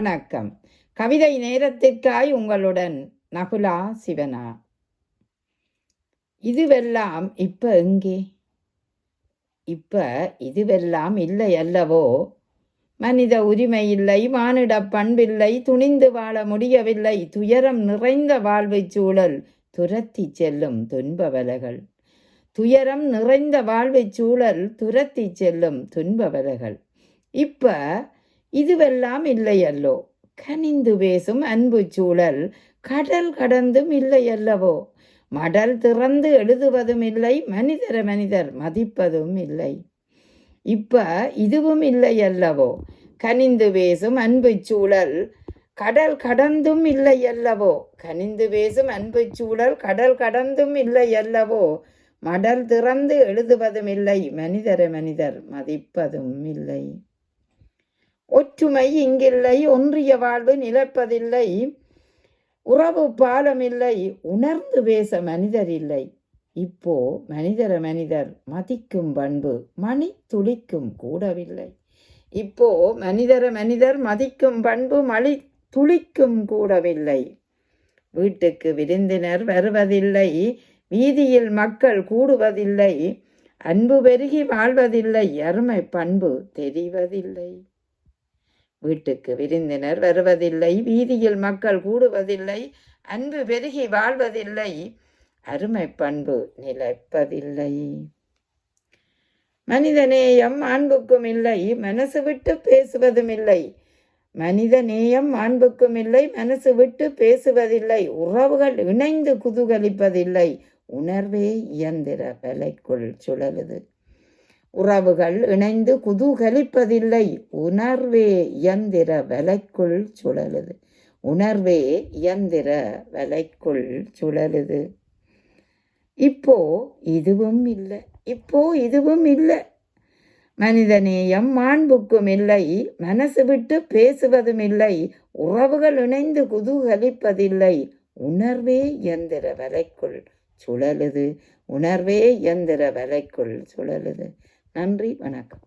வணக்கம். கவிதை நேரத்திற்காய் உங்களுடன் நகுலா சிவனா. இதுவெல்லாம் இப்ப எங்கே? இப்ப இதுவெல்லாம் இல்லை அல்லவோ? மனித உரிமை இல்லை, மானிடப் பண்பில்லை, துணிந்து வாழ முடியவில்லை, துயரம் நிறைந்த வாழ்வைச் சூழல் துரத்தி செல்லும் துன்பவலைகள். துயரம் நிறைந்த வாழ்வைச் சூழல் துரத்தி செல்லும் துன்பவலைகள். இப்ப இதுவெல்லாம் இல்லை அல்லோ? கனிந்து பேசும் அன்பு சூழல் கடல் கடந்தும் இல்லை அல்லவோ? மடல் திறந்து எழுதுவதும் இல்லை, மனிதர் மதிப்பதும் இல்லை. இப்ப இதுவும் இல்லை அல்லவோ? கனிந்து பேசும் அன்பு சூழல் கடல் கடந்தும் இல்லை அல்லவோ? கனிந்து பேசும் அன்பு சூழல் கடல் கடந்தும் இல்லை அல்லவோ? மடல் திறந்து எழுதுவதும் இல்லை, மனிதர் மதிப்பதும் இல்லை. ஒற்றுமை இங்கில்லை, ஒன்றிய வாழ்வு நிலைப்பதில்லை, உறவு பாலமில்லை, உணர்ந்து பேச மனிதர் இல்லை. இப்போ மனிதர் மதிக்கும் பண்பு மணி துளிக்கும் கூடவில்லை. இப்போ மனிதர் மதிக்கும் பண்பு மணி துளிக்கும் கூடவில்லை. வீட்டுக்கு விருந்தினர் வருவதில்லை, வீதியில் மக்கள் கூடுவதில்லை, அன்பு பெருகி வாழ்வதில்லை, அருமை பண்பு தெரிவதில்லை. வீட்டுக்கு விருந்தினர் வருவதில்லை, வீதியில் மக்கள் கூடுவதில்லை, அன்பு பெருகி வாழ்வதில்லை, அருமை பண்பு நிலைப்பதில்லை. மனிதநேயம் மாண்புக்கும் இல்லை, மனசு விட்டு பேசுவதும் இல்லை. மனித நேயம் மாண்புக்கும் இல்லை, மனசு விட்டு பேசுவதில்லை, உறவுகள் இணைந்து குதூகலிப்பதில்லை, உணர்வே இயந்திர வலைக்குள் சுழலுது. உறவுகள் இணைந்து குதூகலிப்பதில்லை, உணர்வே இயந்திர வலைக்குள் சுழலுது. உணர்வே இயந்திர வலைக்குள் சுழலுது. இப்போ இதுவும் இல்லை, இப்போ இதுவும் இல்லை. மனிதநேயம் மாண்புக்கும் இல்லை, மனசு விட்டு பேசுவதும் இல்லை, உறவுகள் இணைந்து குதூகலிப்பதில்லை, உணர்வே இயந்திர வலைக்குள் சுழலுது. உணர்வே இயந்திர வலைக்குள் சுழலுது. நன்றி, வணக்கம்.